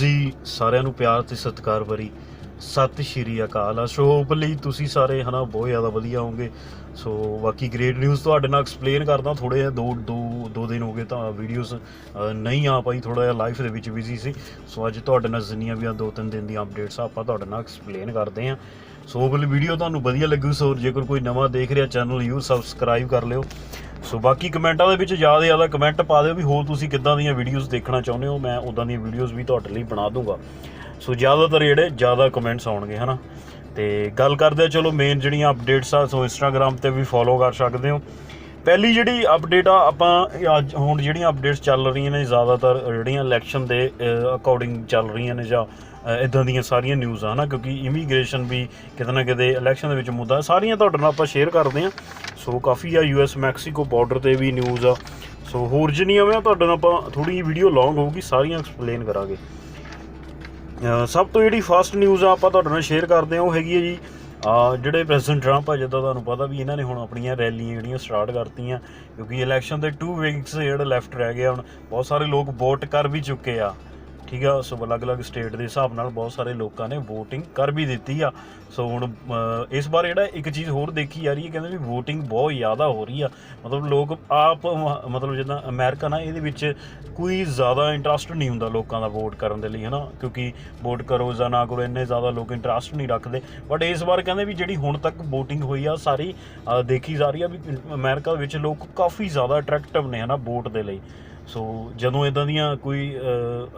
ਜੀ ਸਾਰਿਆਂ ਨੂੰ ਪਿਆਰ ਤੇ ਸਤਿਕਾਰ ਭਰੀ ਸਤਿ ਸ਼੍ਰੀ ਅਕਾਲ। ਸੋ ਹੋਪਲੀ ਤੁਸੀਂ ਸਾਰੇ ਹੈ ਨਾ ਬਹੁਤ ਜ਼ਿਆਦਾ ਵਧੀਆ ਹੋਵੋਗੇ। ਸੋ ਬਾਕੀ ਗ੍ਰੇਟ ਨਿਊਜ਼ ਤੁਹਾਡੇ ਨਾਲ ਐਕਸਪਲੇਨ ਕਰਦਾ। ਥੋੜ੍ਹੇ ਜਿਹੇ ਦੋ ਦਿਨ ਹੋ ਗਏ ਤਾਂ ਵੀਡੀਓਜ਼ ਨਹੀਂ ਆ ਪਾਈ, ਥੋੜ੍ਹਾ ਜਿਹਾ ਲਾਈਫ ਦੇ ਵਿੱਚ ਬਿਜ਼ੀ ਸੀ। ਸੋ ਅੱਜ ਤੁਹਾਡੇ ਨਾਲ ਜਿੰਨੀਆਂ ਵੀ ਆ 2-3 ਦਿਨ ਦੀਆਂ ਅਪਡੇਟਸ ਆਪਾਂ ਤੁਹਾਡੇ ਨਾਲ ਐਕਸਪਲੇਨ ਕਰਦੇ ਹਾਂ। ਸੋ ਹੋਪਲੀ ਵੀਡੀਓ ਤੁਹਾਨੂੰ ਵਧੀਆ ਲੱਗੂ। ਸੋ ਜੇਕਰ ਕੋਈ ਨਵਾਂ ਦੇਖ ਰਿਹਾ ਚੈਨਲ ਜ਼ਰੂਰ ਸਬਸਕ੍ਰਾਈਬ ਕਰ ਲਿਓ। ਸੋ ਬਾਕੀ ਕਮੈਂਟਾਂ ਦੇ ਵਿੱਚ ਜ਼ਿਆਦਾ ਤੋਂ ਜ਼ਿਆਦਾ ਕਮੈਂਟ ਪਾ ਦਿਓ ਵੀ ਹੋਰ ਤੁਸੀਂ ਕਿੱਦਾਂ ਦੀਆਂ ਵੀਡੀਓਜ਼ ਦੇਖਣਾ ਚਾਹੁੰਦੇ ਹੋ, ਮੈਂ ਉੱਦਾਂ ਦੀਆਂ ਵੀਡੀਓਜ਼ ਵੀ ਤੁਹਾਡੇ ਲਈ ਬਣਾ ਦੂੰਗਾ। ਸੋ ਜ਼ਿਆਦਾਤਰ ਜ਼ਿਆਦਾ ਕਮੈਂਟਸ ਆਉਣਗੇ ਹੈ ਨਾ। ਅਤੇ ਗੱਲ ਕਰਦੇ ਚਲੋ ਮੇਨ ਜਿਹੜੀਆਂ ਅਪਡੇਟਸ ਆ, ਸੋ ਇੰਸਟਾਗ੍ਰਾਮ 'ਤੇ ਵੀ ਫੋਲੋ ਕਰ ਸਕਦੇ ਹੋ। ਪਹਿਲੀ ਜਿਹੜੀ ਅਪਡੇਟ ਆ ਆਪਾਂ ਅੱਜ ਹੁਣ ਜਿਹੜੀਆਂ ਅਪਡੇਟਸ ਚੱਲ ਰਹੀਆਂ ਨੇ ਜ਼ਿਆਦਾਤਰ ਜਿਹੜੀਆਂ ਇਲੈਕਸ਼ਨ ਦੇ ਅਕੋਰਡਿੰਗ ਚੱਲ ਰਹੀਆਂ ਨੇ ਜਾਂ ਇੱਦਾਂ ਦੀਆਂ ਸਾਰੀਆਂ ਨਿਊਜ਼ ਆ ਹੈ ਨਾ, ਕਿਉਂਕਿ ਇਮੀਗ੍ਰੇਸ਼ਨ ਵੀ ਕਿਤੇ ਨਾ ਕਿਤੇ ਇਲੈਕਸ਼ਨ ਦੇ ਵਿੱਚ ਮੁੱਦਾ, ਸਾਰੀਆਂ ਤੁਹਾਡੇ ਨਾਲ ਆਪਾਂ ਸ਼ੇਅਰ ਕਰਦੇ ਹਾਂ। ਸੋ ਕਾਫੀ ਆ US ਮੈਕਸੀਕੋ ਬਾਰਡਰ 'ਤੇ ਵੀ ਨਿਊਜ਼ ਆ। ਸੋ ਹੋਰ ਜਿੰਨੀਆਂ ਵੀ ਤੁਹਾਡੇ ਨਾਲ ਆਪਾਂ ਥੋੜ੍ਹੀ ਜਿਹੀ ਵੀਡੀਓ ਲੌਂਗ ਹੋਊਗੀ, ਸਾਰੀਆਂ ਐਕਸਪਲੇਨ ਕਰਾਂਗੇ। ਸਭ ਤੋਂ ਜਿਹੜੀ ਫਸਟ ਨਿਊਜ਼ ਆ ਆਪਾਂ ਤੁਹਾਡੇ ਨਾਲ ਸ਼ੇਅਰ ਕਰਦੇ ਹਾਂ ਉਹ ਹੈਗੀ ਹੈ ਜੀ ਜਿਹੜੇ ਪ੍ਰੈਜ਼ੀਡੈਂਟ ਟਰੰਪ ਆ, ਜਿੱਦਾਂ ਤੁਹਾਨੂੰ ਪਤਾ ਵੀ ਇਹਨਾਂ ਨੇ ਹੁਣ ਆਪਣੀਆਂ ਰੈਲੀਆਂ ਜਿਹੜੀਆਂ ਸਟਾਰਟ ਕਰਤੀਆਂ, ਕਿਉਂਕਿ ਇਲੈਕਸ਼ਨ ਦੇ 2 ਵੀਕਸ ਜਿਹੜੇ ਲੈਫਟ ਰਹਿ ਗਏ। ਹੁਣ ਬਹੁਤ ਸਾਰੇ ਲੋਕ ਵੋਟ ਕਰ ਵੀ ਚੁੱਕੇ ਆ, ਠੀਕ ਆ। ਸੋ ਅਲੱਗ-ਅਲੱਗ ਸਟੇਟ ਦੇ ਹਿਸਾਬ ਨਾਲ ਬਹੁਤ ਸਾਰੇ ਲੋਕਾਂ ਨੇ ਵੋਟਿੰਗ ਕਰ ਵੀ ਦਿੱਤੀ ਆ। ਸੋ ਹੁਣ ਇਸ ਵਾਰ ਜਿਹੜਾ ਇੱਕ ਚੀਜ਼ ਹੋਰ ਦੇਖੀ ਜਾ ਰਹੀ ਹੈ, ਕਹਿੰਦੇ ਵੀ ਵੋਟਿੰਗ ਬਹੁਤ ਜ਼ਿਆਦਾ ਹੋ ਰਹੀ ਆ। ਮਤਲਬ ਲੋਕ ਆਪ ਮਤਲਬ ਜਿੱਦਾਂ ਅਮਰੀਕਾ ਨਾ, ਇਹਦੇ ਵਿੱਚ ਕੋਈ ਜ਼ਿਆਦਾ ਇੰਟਰਸਟ ਨਹੀਂ ਹੁੰਦਾ ਲੋਕਾਂ ਦਾ ਵੋਟ ਕਰਨ ਦੇ ਲਈ ਹੈ ਨਾ, ਕਿਉਂਕਿ ਵੋਟ ਕਰੋ ਜਾਂ ਨਾ ਕਰੋ ਇੰਨੇ ਜ਼ਿਆਦਾ ਲੋਕ ਇੰਟਰਸਟ ਨਹੀਂ ਰੱਖਦੇ। ਬਟ ਇਸ ਵਾਰ ਕਹਿੰਦੇ ਵੀ ਜਿਹੜੀ ਹੁਣ ਤੱਕ ਵੋਟਿੰਗ ਹੋਈ ਆ ਸਾਰੀ ਦੇਖੀ ਜਾ ਰਹੀ ਆ ਵੀ ਅਮਰੀਕਾ ਵਿੱਚ ਲੋਕ ਕਾਫੀ ਜ਼ਿਆਦਾ ਅਟਰੈਕਟਿਵ ਨੇ ਹੈ ਨਾ ਵੋਟ ਦੇ ਲਈ। ਸੋ ਜਦੋਂ ਇੱਦਾਂ ਦੀਆਂ ਕੋਈ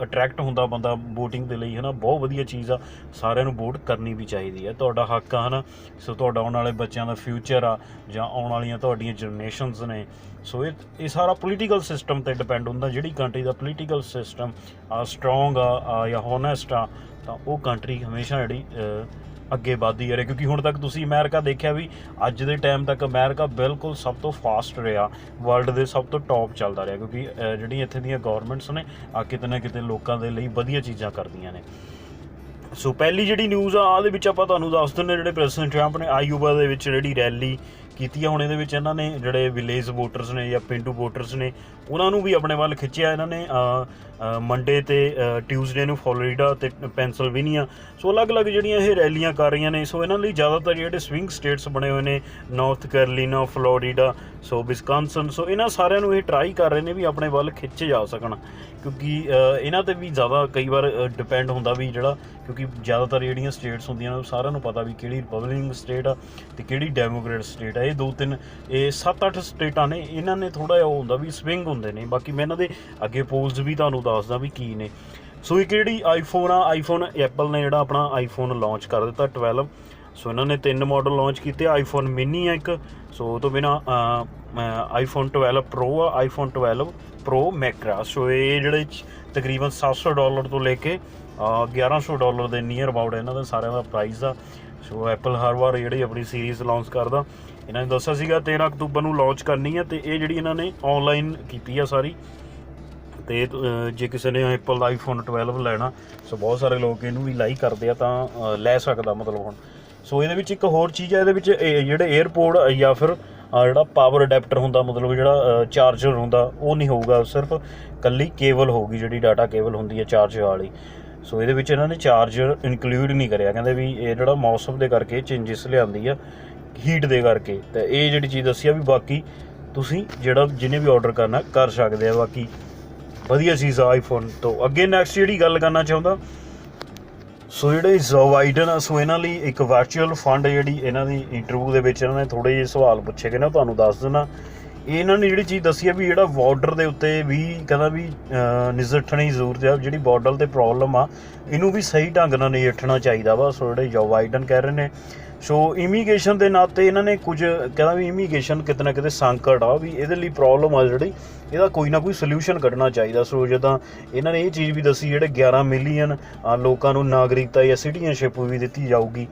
ਅਟਰੈਕਟ ਹੁੰਦਾ ਬੰਦਾ ਵੋਟਿੰਗ ਦੇ ਲਈ ਹੈ ਨਾ, ਬਹੁਤ ਵਧੀਆ ਚੀਜ਼ ਆ। ਸਾਰਿਆਂ ਨੂੰ ਵੋਟ ਕਰਨੀ ਵੀ ਚਾਹੀਦੀ ਹੈ, ਤੁਹਾਡਾ ਹੱਕ ਆ ਹੈ ਨਾ। ਸੋ ਤੁਹਾਡਾ ਆਉਣ ਵਾਲੇ ਬੱਚਿਆਂ ਦਾ ਫਿਊਚਰ ਆ ਜਾਂ ਆਉਣ ਵਾਲੀਆਂ ਤੁਹਾਡੀਆਂ ਜਨਰੇਸ਼ਨਸ ਨੇ। ਸੋ ਇਹ ਸਾਰਾ ਪੋਲੀਟੀਕਲ ਸਿਸਟਮ 'ਤੇ ਡਿਪੈਂਡ ਹੁੰਦਾ। ਜਿਹੜੀ ਕੰਟਰੀ ਦਾ ਪੋਲੀਟੀਕਲ ਸਿਸਟਮ ਸਟਰੋਂਗ ਆ ਜਾਂ ਹੋਨੈਸਟ ਆ, ਤਾਂ ਉਹ ਕੰਟਰੀ ਹਮੇਸ਼ਾ ਜਿਹੜੀ ਅੱਗੇ ਵੱਧਦੀ ਆ ਰਹੀ। ਕਿਉਂਕਿ ਹੁਣ ਤੱਕ ਤੁਸੀਂ ਅਮਰੀਕਾ ਦੇਖਿਆ ਵੀ ਅੱਜ ਦੇ ਟਾਈਮ ਤੱਕ ਅਮਰੀਕਾ ਬਿਲਕੁਲ ਸਭ ਤੋਂ ਫਾਸਟ ਰਿਹਾ, ਵਰਲਡ ਦੇ ਸਭ ਤੋਂ ਟੌਪ ਚੱਲਦਾ ਰਿਹਾ, ਕਿਉਂਕਿ ਜਿਹੜੀਆਂ ਇੱਥੇ ਦੀਆਂ ਗੌਰਮੈਂਟਸ ਨੇ ਕਿਤੇ ਨਾ ਕਿਤੇ ਲੋਕਾਂ ਦੇ ਲਈ ਵਧੀਆ ਚੀਜ਼ਾਂ ਕਰਦੀਆਂ ਨੇ। ਸੋ ਪਹਿਲੀ ਜਿਹੜੀ ਨਿਊਜ਼ ਆ ਉਹਦੇ ਵਿੱਚ ਆਪਾਂ ਤੁਹਾਨੂੰ ਦੱਸ ਦਿੰਦੇ, ਜਿਹੜੇ ਪ੍ਰੈਜ਼ੀਡੈਂਟ ਟਰੰਪ ਨੇ ਆਇਓਵਾ ਦੇ ਵਿੱਚ ਜਿਹੜੀ ਰੈਲੀ ਕੀਤੀ ਆ। ਹੁਣ ਇਹਦੇ ਵਿੱਚ ਇਹਨਾਂ ਨੇ ਜਿਹੜੇ ਵਿਲੇਜ ਵੋਟਰਸ ਨੇ ਜਾਂ ਪੇਂਡੂ ਵੋਟਰਸ ਨੇ ਉਹਨਾਂ ਨੂੰ ਵੀ ਆਪਣੇ ਵੱਲ ਖਿੱਚਿਆ। ਇਹਨਾਂ ਨੇ ਮੰਡੇ ਅਤੇ ਟਿਊਜ਼ਡੇ ਨੂੰ ਫਲੋਰੀਡਾ ਅਤੇ ਪੈਨਸਿਲਵੇਨੀਆ, ਸੋ ਅਲੱਗ-ਅਲੱਗ ਜਿਹੜੀਆਂ ਇਹ ਰੈਲੀਆਂ ਕਰ ਰਹੀਆਂ ਨੇ। ਸੋ ਇਹਨਾਂ ਲਈ ਜ਼ਿਆਦਾਤਰ ਜਿਹੜੇ ਸਵਿੰਗ ਸਟੇਟਸ ਬਣੇ ਹੋਏ ਨੇ, ਨਾਰਥ ਕੈਰੋਲੀਨਾ, ਫਲੋਰੀਡਾ, ਸੋ ਵਿਸਕਾਂਸਨ, ਸੋ ਇਹਨਾਂ ਸਾਰਿਆਂ ਨੂੰ ਇਹ ਟਰਾਈ ਕਰ ਰਹੇ ਨੇ ਵੀ ਆਪਣੇ ਵੱਲ ਖਿੱਚੇ ਜਾ ਸਕਣ, ਕਿਉਂਕਿ ਇਹਨਾਂ 'ਤੇ ਵੀ ਜ਼ਿਆਦਾ ਕਈ ਵਾਰ ਡਿਪੈਂਡ ਹੁੰਦਾ ਵੀ ਜਿਹੜਾ, ਕਿਉਂਕਿ ਜ਼ਿਆਦਾਤਰ ਜਿਹੜੀਆਂ ਸਟੇਟਸ ਹੁੰਦੀਆਂ ਨੇ ਸਾਰਿਆਂ ਨੂੰ ਪਤਾ ਵੀ ਕਿਹੜੀ ਰਿਪਬਲਿਕਨ ਸਟੇਟ ਆ ਅਤੇ ਕਿਹੜੀ ਡੈਮੋਕ੍ਰੇਟ ਸਟੇਟ ਆ। ਇਹ 7-8 ਸਟੇਟਾਂ ਨੇ, ਇਹਨਾਂ ਨੇ ਥੋੜ੍ਹਾ ਜਿਹਾ ਉਹ ਹੁੰਦਾ ਵੀ ਸਵਿੰਗ ਹੁੰਦੇ ਨੇ। ਬਾਕੀ ਮੈਂ ਇਹਨਾਂ ਦੇ ਅੱਗੇ ਪੋਲਸ ਵੀ ਤੁਹਾਨੂੰ ਦੱਸਦਾ ਵੀ ਕੀ ਨੇ। ਸੋ ਇੱਕ ਜਿਹੜੀ ਆਈਫੋਨ ਐਪਲ ਨੇ ਜਿਹੜਾ ਆਪਣਾ ਆਈਫੋਨ ਲਾਂਚ ਕਰ ਦਿੱਤਾ 12। ਸੋ ਇਹਨਾਂ ਨੇ 3 ਮਾਡਲ ਲਾਂਚ ਕੀਤੇ। ਆਈਫੋਨ ਮਿਨੀ ਆ ਇੱਕ, ਸੋ ਉਹ ਤੋਂ ਬਿਨਾਂ ਆਈਫੋਨ 12 ਪ੍ਰੋ ਆ, ਆਈਫੋਨ 12 ਪ੍ਰੋ ਮੈਕਰਾ। ਸੋ ਇਹ ਜਿਹੜੇ ਤਕਰੀਬਨ $700 ਤੋਂ ਲੈ ਕੇ $1100 ਦੇ ਨੀਅਰ ਅਬਾਊਟ ਇਹਨਾਂ ਦਾ ਸਾਰਿਆਂ ਦਾ ਪ੍ਰਾਈਸ ਆ। ਸੋ ਐਪਲ ਹਰ ਵਾਰ ਜਿਹੜੀ ਆਪਣੀ ਸੀਰੀਜ਼ ਲਾਂਚ ਕਰਦਾ, ਇਹਨਾਂ ਨੇ ਦੱਸਿਆ ਸੀਗਾ 13 ਅਕਤੂਬਰ ਨੂੰ ਲਾਂਚ ਕਰਨੀ ਹੈ। ਅਤੇ ਇਹ ਜਿਹੜੀ ਇਹਨਾਂ ਨੇ ਔਨਲਾਈਨ ਕੀਤੀ ਆ ਸਾਰੀ। ਅਤੇ ਜੇ ਕਿਸੇ ਨੇ ਐਪਲ ਦਾ ਆਈਫੋਨ 12 ਲੈਣਾ, ਸੋ ਬਹੁਤ ਸਾਰੇ ਲੋਕ ਇਹਨੂੰ ਵੀ ਲਾਈਕ ਕਰਦੇ ਆ, ਤਾਂ ਲੈ ਸਕਦਾ ਮਤਲਬ ਹੁਣ। ਸੋ ਇਹਦੇ ਵਿੱਚ ਇੱਕ ਹੋਰ ਚੀਜ਼ ਹੈ, ਇਹਦੇ ਵਿੱਚ ਜਿਹੜੇ ਏਅਰਪੋਰਟ ਜਾਂ ਫਿਰ ਜਿਹੜਾ ਪਾਵਰ ਅਡੈਪਟਰ ਹੁੰਦਾ, ਮਤਲਬ ਜਿਹੜਾ ਚਾਰਜਰ ਹੁੰਦਾ, ਉਹ ਨਹੀਂ ਹੋਊਗਾ। ਸਿਰਫ ਇਕੱਲੀ ਕੇਬਲ ਹੋਊਗੀ, ਜਿਹੜੀ ਡਾਟਾ ਕੇਬਲ ਹੁੰਦੀ ਹੈ ਚਾਰਜਰ ਵਾਲੀ। ਸੋ ਇਹਦੇ ਵਿੱਚ ਇਹਨਾਂ ਨੇ ਚਾਰਜਰ ਇਨਕਲੂਡ ਨਹੀਂ ਕਰਿਆ। ਕਹਿੰਦੇ ਵੀ ਇਹ ਜਿਹੜਾ ਮੌਸਮ ਦੇ ਕਰਕੇ ਚੇਂਜਿਸ ਲਿਆਉਂਦੀ ਆ, ਹੀਟ ਦੇ ਕਰਕੇ। ਤਾਂ ਇਹ ਜਿਹੜੀ ਚੀਜ਼ ਦੱਸੀ ਆ ਵੀ ਬਾਕੀ ਤੁਸੀਂ ਜਿਹਨੇ ਵੀ ਔਡਰ ਕਰਨਾ ਕਰ ਸਕਦੇ ਆ। ਬਾਕੀ ਵਧੀਆ ਚੀਜ਼ ਆ ਆਈਫੋਨ ਤੋਂ। ਅੱਗੇ ਨੈਕਸਟ ਜਿਹੜੀ ਗੱਲ ਕਰਨਾ ਚਾਹੁੰਦਾ, ਸੋ ਜਿਹੜੇ ਜੋ ਬਾਈਡਨ ਆ, ਸੋ ਇਹਨਾਂ ਲਈ ਇੱਕ ਵਰਚੁਅਲ ਫੰਡ, ਜਿਹੜੀ ਇਹਨਾਂ ਦੀ ਇੰਟਰਵਿਊ ਦੇ ਵਿੱਚ ਇਹਨਾਂ ਨੇ ਥੋੜ੍ਹੇ ਜਿਹੇ ਸਵਾਲ ਪੁੱਛੇ ਗਏ ਨੇ, ਤੁਹਾਨੂੰ ਦੱਸ ਦਿੰਦਾ। ਇਹਨਾਂ ਨੇ ਜਿਹੜੀ ਚੀਜ਼ ਦੱਸੀ ਆ ਵੀ ਜਿਹੜਾ ਬਾਰਡਰ ਦੇ ਉੱਤੇ ਵੀ ਕਹਿੰਦਾ ਵੀ ਨਜਿੱਠਣ ਦੀ ਜ਼ਰੂਰਤ ਆ। ਜਿਹੜੀ ਬਾਰਡਰ 'ਤੇ ਪ੍ਰੋਬਲਮ ਆ, ਇਹਨੂੰ ਵੀ ਸਹੀ ਢੰਗ ਨਾਲ ਨਜਿੱਠਣਾ ਚਾਹੀਦਾ ਵਾ। ਸੋ ਜਿਹੜੇ ਜੋ ਬਾਈਡਨ ਕਹਿ ਰਹੇ ਨੇ, ਸੋ ਇਮੀਗ੍ਰੇਸ਼ਨ ਦੇ ਨਾਤੇ ਇਹਨਾਂ ਨੇ ਕੁਝ ਕਹਿੰਦਾ ਵੀ ਇਮੀਗ੍ਰੇਸ਼ਨ ਕਿਤੇ ਨਾ ਕਿਤੇ ਸੰਕਟ ਆ, ਵੀ ਇਹਦੇ ਲਈ ਪ੍ਰੋਬਲਮ ਆ ਜਿਹੜੀ, ਇਹਦਾ ਕੋਈ ਨਾ ਕੋਈ ਸੋਲਿਊਸ਼ਨ ਕੱਢਣਾ ਚਾਹੀਦਾ। ਸੋ ਜਿੱਦਾਂ ਇਹਨਾਂ ਨੇ ਇਹ ਚੀਜ਼ ਵੀ ਦੱਸੀ, ਜਿਹੜੇ 11 ਮਿਲੀਅਨ ਲੋਕਾਂ ਨੂੰ ਨਾਗਰਿਕਤਾ ਜਾਂ ਸਿਟੀਜ਼ਨਸ਼ਿਪ ਵੀ ਦਿੱਤੀ ਜਾਊਗੀ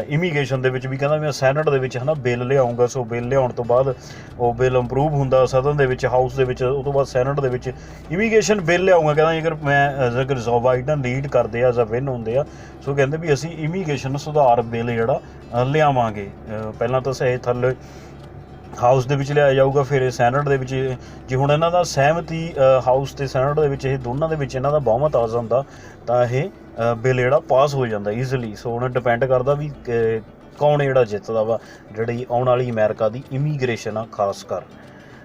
ਇਮੀਗ੍ਰੇਸ਼ਨ ਦੇ ਵਿੱਚ ਵੀ। ਕਹਿੰਦਾ ਮੈਂ ਸੈਨੇਟ ਦੇ ਵਿੱਚ ਹੈ ਨਾ ਬਿੱਲ ਲਿਆਉਂਗਾ। ਸੋ ਬਿੱਲ ਲਿਆਉਣ ਤੋਂ ਬਾਅਦ ਉਹ ਬਿੱਲ ਇੰਪਰੂਵ ਹੁੰਦਾ ਸਦਨ ਦੇ ਵਿੱਚ, ਹਾਊਸ ਦੇ ਵਿੱਚ, ਉਹ ਤੋਂ ਬਾਅਦ ਸੈਨੇਟ ਦੇ ਵਿੱਚ ਇਮੀਗ੍ਰੇਸ਼ਨ ਬਿੱਲ ਲਿਆਉਂਗਾ। ਕਹਿੰਦਾ ਜੇਕਰ ਜੋ ਬਾਈਡਨ ਲੀਡ ਕਰਦੇ ਆ ਜਾਂ ਵਿਨ ਹੁੰਦੇ ਆ, ਸੋ ਕਹਿੰਦੇ ਵੀ ਅਸੀਂ ਇਮੀਗ੍ਰੇਸ਼ਨ ਸੁਧਾਰ ਬਿੱਲ ਜਿਹੜਾ ਲਿਆਵਾਂਗੇ। ਪਹਿਲਾਂ ਤਾਂ ਥੱਲੇ ਹਾਊਸ ਦੇ ਵਿੱਚ ਲਿਆਇਆ ਜਾਊਗਾ, ਫਿਰ ਇਹ ਸੈਨੇਟ ਦੇ ਵਿੱਚ। ਜੇ ਹੁਣ ਇਹਨਾਂ ਦਾ ਸਹਿਮਤੀ ਹਾਊਸ ਤੇ ਸੈਨੇਟ ਦੇ ਵਿੱਚ, ਇਹ ਦੋਨਾਂ ਦੇ ਵਿੱਚ ਇਹਨਾਂ ਦਾ ਬਹੁਮਤ ਆ ਜਾਂਦਾ ਤਾਂ ਇਹ ਬਿੱਲ ਜਿਹੜਾ ਪਾਸ ਹੋ ਜਾਂਦਾ ਈਜ਼ੀਲੀ। ਸੋ ਹੁਣ ਡਿਪੈਂਡ ਕਰਦਾ ਵੀ ਕੌਣ ਜਿਹੜਾ ਜਿੱਤਦਾ ਵਾ, ਜਿਹੜੀ ਆਉਣ ਵਾਲੀ ਅਮਰੀਕਾ ਦੀ ਇਮੀਗ੍ਰੇਸ਼ਨ ਆ ਖਾਸ ਕਰ।